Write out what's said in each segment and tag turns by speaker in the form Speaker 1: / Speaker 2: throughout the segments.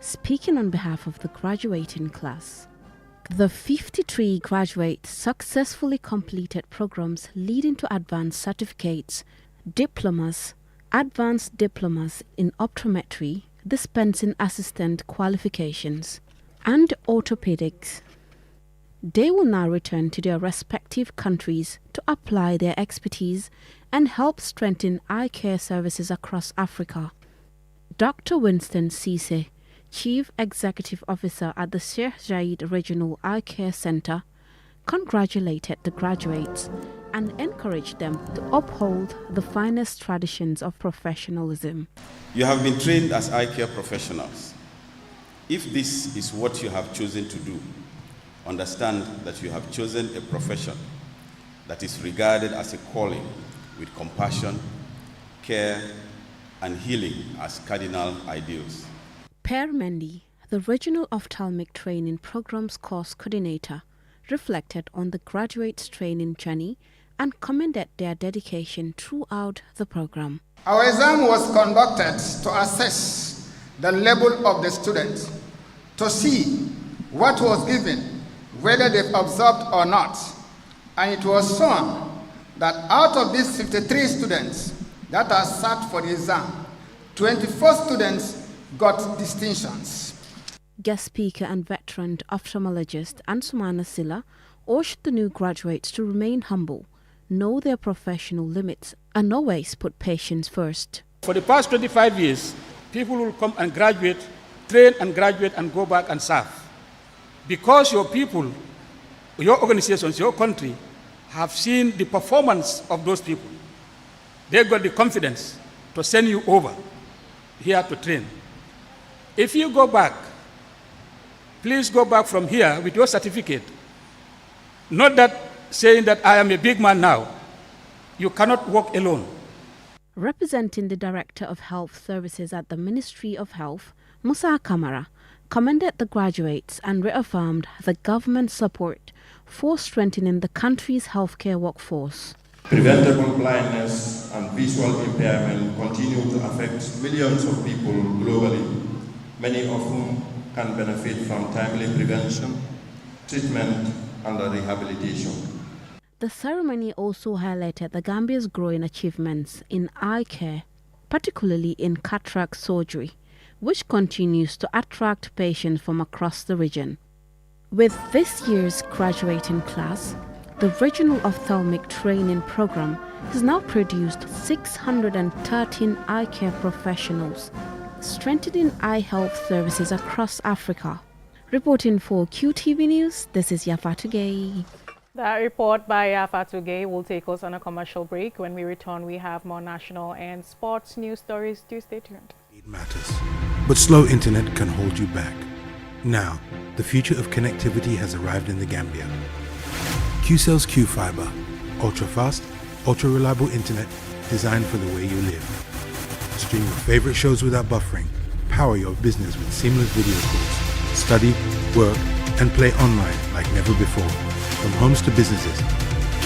Speaker 1: speaking on behalf of the graduating class. The 53 graduates successfully completed programs leading to advanced certificates, diplomas, advanced diplomas in optometry, dispensing assistant qualifications, and orthopedics. They will now return to their respective countries to apply their expertise and help strengthen eye care services across Africa. Dr. Winston Cisse, Chief Executive Officer at the Sheikh Zayed Regional Eye Care Center, congratulated the graduates and encouraged them to uphold the finest traditions of professionalism.
Speaker 2: You have been trained as eye care professionals. If this is what you have chosen to do, understand that you have chosen a profession that is regarded as a calling with compassion, care, and healing as cardinal ideals.
Speaker 1: Per Mendy, the Regional Ophthalmic Training Programs Course Coordinator, reflected on the graduates' training journey and commended their dedication throughout the program.
Speaker 3: Our exam was conducted to assess the level of the students, to see what was given, whether they've observed or not. And it was shown that out of these 53 students that are sat for the exam, 24 students got distinctions.
Speaker 1: Guest speaker and veteran ophthalmologist Ansumana Silla urged the new graduates to remain humble, know their professional limits, and always put patients first.
Speaker 4: For the past 25 years, people will come and graduate, train and graduate and go back and serve. Because your people, your organizations, your country have seen the performance of those people. They got the confidence to send you over here to train. If you go back, please go back from here with your certificate. Not that saying that I am a big man now. You cannot walk alone.
Speaker 1: Representing the Director of Health Services at the Ministry of Health, Musa Kamara, commended the graduates and reaffirmed the government's support for strengthening the country's healthcare workforce.
Speaker 5: Preventable blindness and visual impairment continue to affect millions of people globally, many of whom can benefit from timely prevention, treatment, and rehabilitation.
Speaker 1: The ceremony also highlighted the Gambia's growing achievements in eye care, particularly in cataract surgery, which continues to attract patients from across the region. With this year's graduating class, the Regional Ophthalmic Training Program has now produced 613 eye care professionals, strengthening eye health services across Africa. Reporting for QTV News, this is Yafatu Gay.
Speaker 6: That report by Yafatu Gay will take us on a commercial break. When we return, we have more national and sports news stories. Do stay tuned.
Speaker 7: It matters, but slow internet can hold you back. Now, the future of connectivity has arrived in the Gambia. QCell's Q-Fiber, ultra-fast, ultra-reliable internet designed for the way you live. Stream your favorite shows without buffering. Power your business with seamless video calls. Study, work, and play online like never before. From homes to businesses,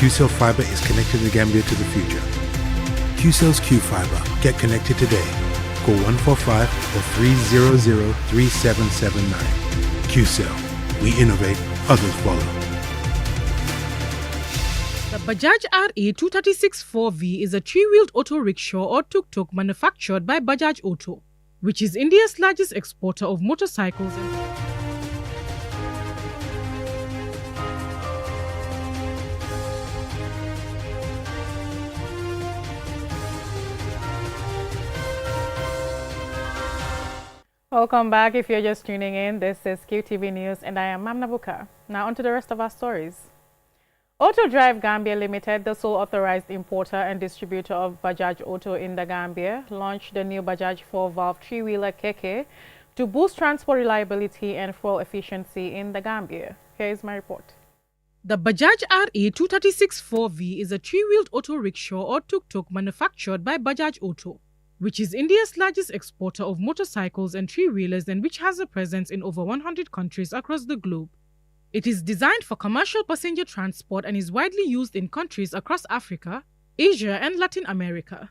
Speaker 7: QCell Fiber is connecting the Gambia to the future. QCell's Q-Fiber. Get connected today. Call 145 or 300-3779. QCell. We innovate, others follow.
Speaker 8: The Bajaj RA 236 4V is a three-wheeled auto rickshaw or tuk-tuk manufactured by Bajaj Auto, which is India's largest exporter of motorcycles.
Speaker 6: Welcome back. If you're just tuning in, this is QTV News and I am Mamna Buka. Now on to the rest of our stories. Auto Drive Gambia Limited, the sole authorized importer and distributor of Bajaj Auto in the Gambia, launched the new Bajaj 4-valve three-wheeler Keke to boost transport reliability and fuel efficiency in the Gambia. Here is my report.
Speaker 8: The Bajaj RA 236 4V is a three-wheeled auto rickshaw or tuk-tuk manufactured by Bajaj Auto, which is India's largest exporter of motorcycles and three-wheelers and which has a presence in over 100 countries across the globe. It is designed for commercial passenger transport and is widely used in countries across Africa, Asia, and Latin America.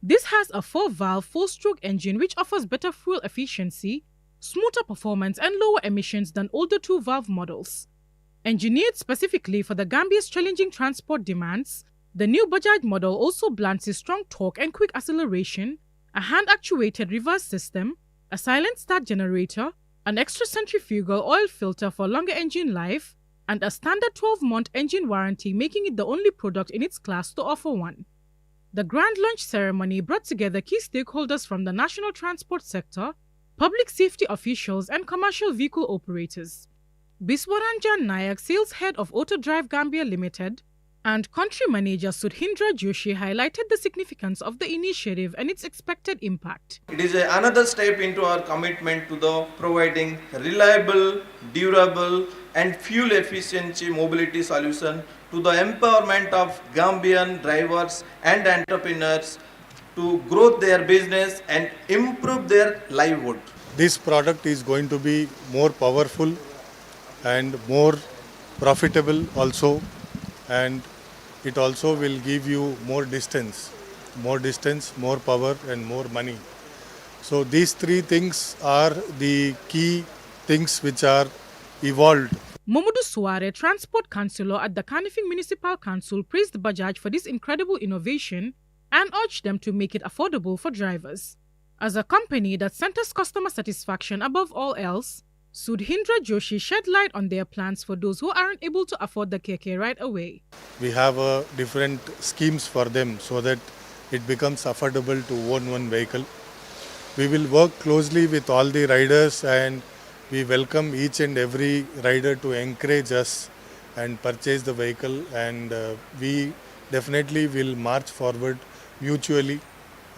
Speaker 8: This has a 4-valve, 4-stroke engine which offers better fuel efficiency, smoother performance and lower emissions than older two-valve models. Engineered specifically for the Gambia's challenging transport demands, the new Bajaj model also balances strong torque and quick acceleration, a hand-actuated reverse system, a silent start generator, an extra centrifugal oil filter for longer engine life, and a standard 12-month engine warranty, making it the only product in its class to offer one. The grand launch ceremony brought together key stakeholders from the national transport sector, public safety officials, and commercial vehicle operators. Biswaranjan Nayak, sales head of Auto Drive Gambia Limited, and country manager Sudhindra Joshi highlighted the significance of the initiative and its expected impact.
Speaker 9: It is another step into our commitment to the providing reliable, durable, and fuel efficiency mobility solution to the empowerment of Gambian drivers and entrepreneurs to grow their business and improve their livelihood.
Speaker 10: This product is going to be more powerful and more profitable also, and it also will give you more distance, more power and more money. So these three things are the key things which are evolved.
Speaker 8: Momudu Suare, Transport Councillor at the Kanifing Municipal Council, praised Bajaj for this incredible innovation and urged them to make it affordable for drivers. As a company that centers customer satisfaction above all else, Sudhindra Joshi shed light on their plans for those who aren't able to afford the KK right away.
Speaker 10: We have different schemes for them so that it becomes affordable to own one vehicle. We will work closely with all the riders, and we welcome each and every rider to encourage us and purchase the vehicle, and we definitely will march forward mutually,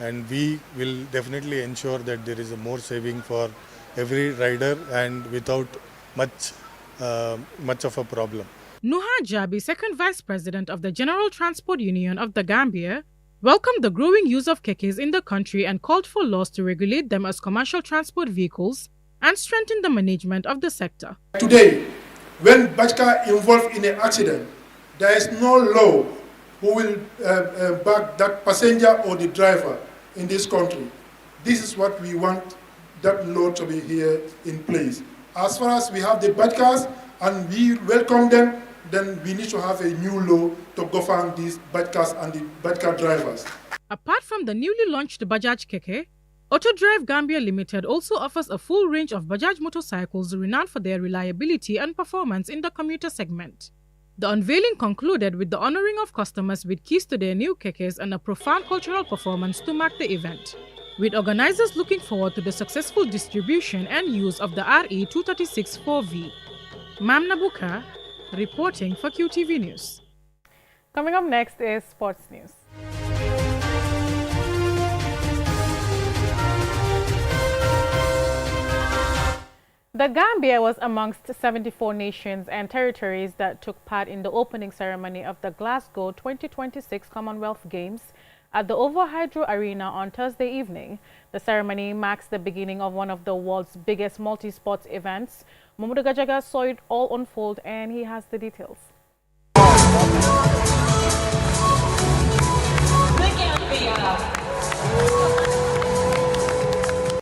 Speaker 10: and we will definitely ensure that there is a more saving for every rider and without much of a problem.
Speaker 8: Nuha Jabi, second vice president of the General Transport Union of the Gambia, welcomed the growing use of kekes in the country and called for laws to regulate them as commercial transport vehicles and strengthen the management of the sector.
Speaker 11: Today, when Bajka involved in an accident, there is no law who will back that passenger or the driver in this country. This is what we want that law to be here in place. As far as we have the Bajkas and we welcome them, then we need to have a new law to govern these Bajkas and the Bajka drivers.
Speaker 8: Apart from the newly launched Bajaj Keke, Auto Drive Gambia Limited also offers a full range of Bajaj motorcycles renowned for their reliability and performance in the commuter segment. The unveiling concluded with the honoring of customers with keys to their new kekes and a profound cultural performance to mark the event, with organizers looking forward to the successful distribution and use of the RE 236 4V. Mam Nabuka, reporting for QTV News.
Speaker 6: Coming up next is sports news. The Gambia was amongst 74 nations and territories that took part in the opening ceremony of the Glasgow 2026 Commonwealth Games at the OVO Hydro Arena on Thursday evening. The ceremony marks the beginning of one of the world's biggest multi-sports events. Mamudu Gajaga saw it all unfold and he has the details.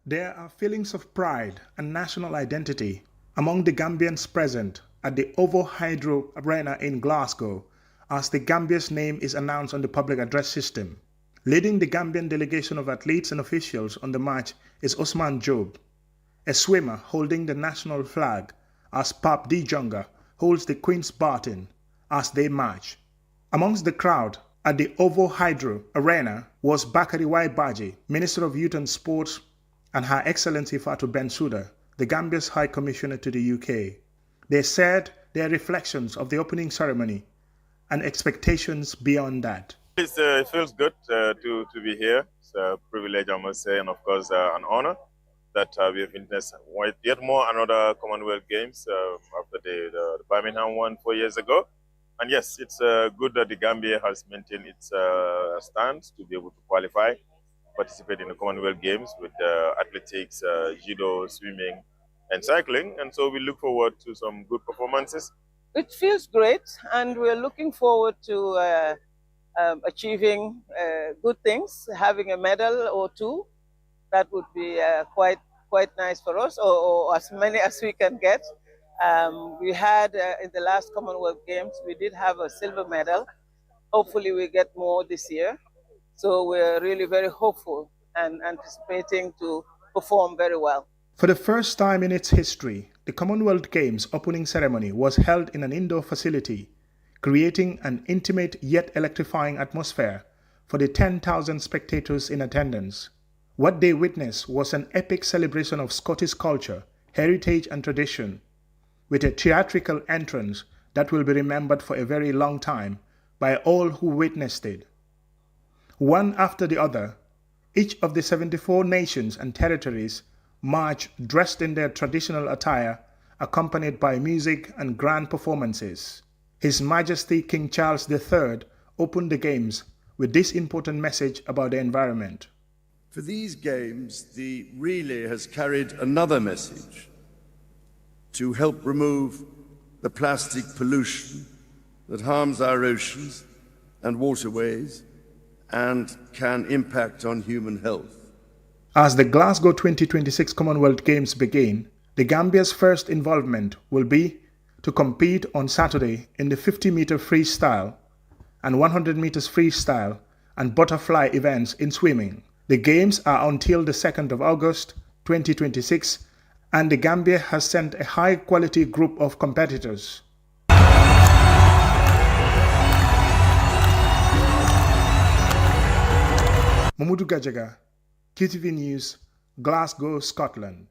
Speaker 12: There are feelings of pride and national identity among the Gambians present at the OVO Hydro Arena in Glasgow as the Gambia's name is announced on the public address system. Leading the Gambian delegation of athletes and officials on the march is Osman Job, a swimmer holding the national flag, as Pap D. Junga holds the Queen's baton as they march. Amongst the crowd at the OVO Hydro Arena was Bakari Y. Baji, Minister of Youth and Sports, and Her Excellency Fatou Bensouda, the Gambia's High Commissioner to the UK. They shared their reflections of the opening ceremony and expectations beyond that.
Speaker 13: It feels good to be here. It's a privilege, I must say, and of course an honor that we have witnessed yet more another Commonwealth Games after the Birmingham one 4 years ago. And yes, it's good that the Gambia has maintained its stance to be able to qualify, participate in the Commonwealth Games with athletics, judo, swimming, and cycling. And so we look forward to some good performances.
Speaker 14: It feels great, and we're looking forward to achieving good things, having a medal or two. That would be quite quite nice for us, or as many as we can get. We had in the last Commonwealth Games, we did have a silver medal. Hopefully we get more this year. So we're really very hopeful and anticipating to perform very well.
Speaker 12: For the first time in its history, the Commonwealth Games opening ceremony was held in an indoor facility, creating an intimate yet electrifying atmosphere for the 10,000 spectators in attendance. What they witnessed was an epic celebration of Scottish culture, heritage and tradition, with a theatrical entrance that will be remembered for a very long time by all who witnessed it. One after the other, each of the 74 nations and territories marched dressed in their traditional attire, accompanied by music and grand performances. His Majesty King Charles III opened the Games with this important message about the environment.
Speaker 15: For these Games, the relay has carried another message: to help remove the plastic pollution that harms our oceans and waterways and can impact on human health.
Speaker 12: As the Glasgow 2026 Commonwealth Games begin, the Gambia's first involvement will be to compete on Saturday in the 50-meter freestyle and 100 meters freestyle and butterfly events in swimming. The Games are until the 2nd of August 2026, and the Gambia has sent a high-quality group of competitors. Mamudu Gajaga, QTV News, Glasgow, Scotland.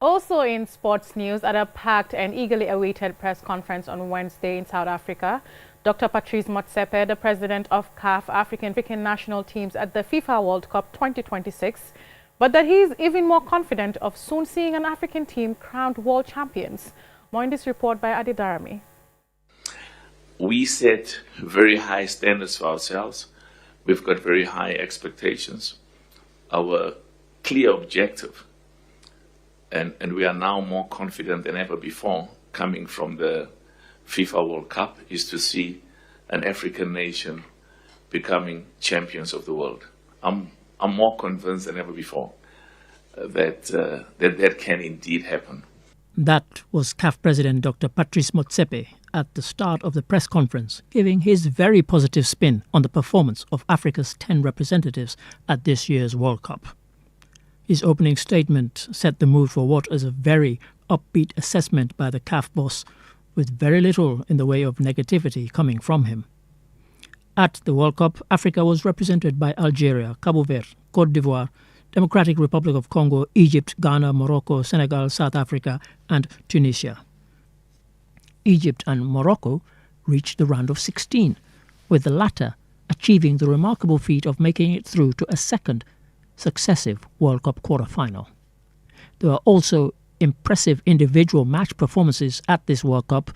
Speaker 6: Also in sports news, at a packed and eagerly awaited press conference on Wednesday in South Africa, Dr. Patrice Motsepe, the president of CAF African national teams at the FIFA World Cup 2026, but that he is even more confident of soon seeing an African team crowned world champions. More in this report by Adi Darami.
Speaker 16: We set very high standards for ourselves. We've got very high expectations. Our clear objective, and we are now more confident than ever before, coming from the FIFA World Cup, is to see an African nation becoming champions of the world. I'm more convinced than ever before that can indeed happen.
Speaker 17: That was CAF President Dr. Patrice Motsepe at the start of the press conference, giving his very positive spin on the performance of Africa's 10 representatives at this year's World Cup. His opening statement set the mood for what is a very upbeat assessment by the CAF boss, with very little in the way of negativity coming from him. At the World Cup, Africa was represented by Algeria, Cabo Verde, Côte d'Ivoire, Democratic Republic of Congo, Egypt, Ghana, Morocco, Senegal, South Africa, and Tunisia. Egypt and Morocco reached the round of 16, with the latter achieving the remarkable feat of making it through to a second successive World Cup quarter-final. There were also impressive individual match performances at this World Cup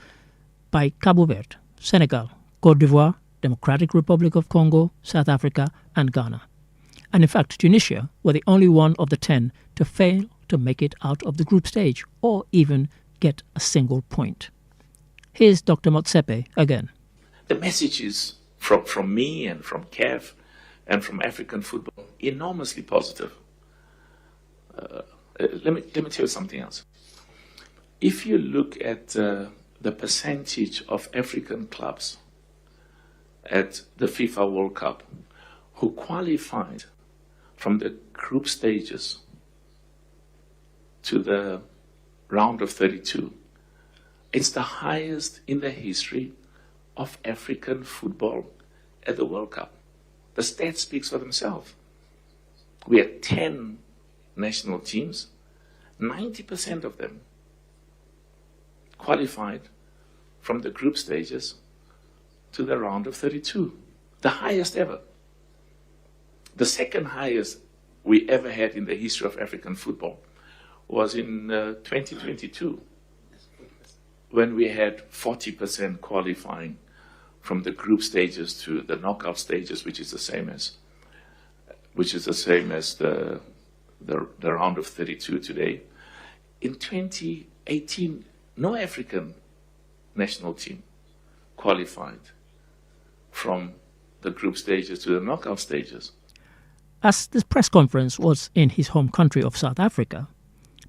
Speaker 17: by Cabo Verde, Senegal, Côte d'Ivoire, Democratic Republic of Congo, South Africa, and Ghana. And in fact, Tunisia were the only one of the 10 to fail to make it out of the group stage or even get a single point. Here's Dr. Motsepe again.
Speaker 16: The message is from me and from CAF and from African football enormously positive. Let me tell you something else. If you look at the percentage of African clubs at the FIFA World Cup who qualified from the group stages to the round of 32, it's the highest in the history of African football at the World Cup. The stats speaks for themselves. We had 10 national teams, 90% of them qualified from the group stages to the round of 32, the highest ever. The second highest we ever had in the history of African football was in 2022, when we had 40% qualifying from the group stages to the knockout stages, which is the same as the round of 32 today. In 2018, no African national team qualified from the group stages to the knockout stages.
Speaker 17: As this press conference was in his home country of South Africa,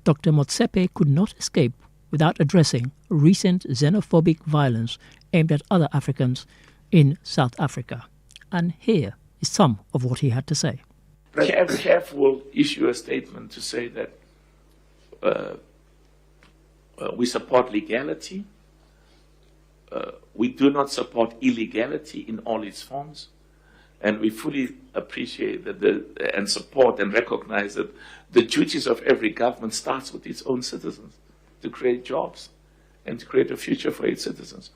Speaker 17: Dr. Motsepe could not escape without addressing recent xenophobic violence aimed at other Africans in South Africa. And here is some of what he had to say.
Speaker 16: Careful issue a statement to say that we support legality. We do not support illegality in all its forms. And we fully appreciate that and support and recognize that the duties of every government starts with its own citizens, to create jobs and to create a future for its citizens.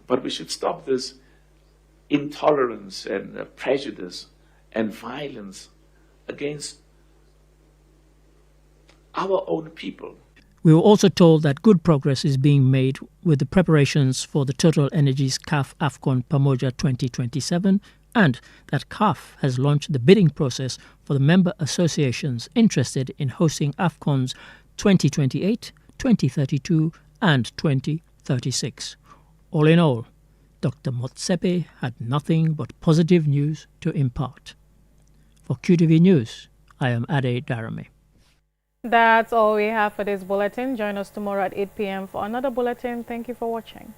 Speaker 16: But we should stop this intolerance and prejudice and violence against our own people.
Speaker 17: We were also told that good progress is being made with the preparations for the Total Energies CAF AFCON Pamoja 2027 and that CAF has launched the bidding process for the member associations interested in hosting AFCONs 2028, 2032 and 2036. All in all, Dr. Motsepe had nothing but positive news to impart. For QTV News, I am Ade Darame.
Speaker 6: That's all we have for this bulletin. Join us tomorrow at 8 p.m. for another bulletin. Thank you for watching.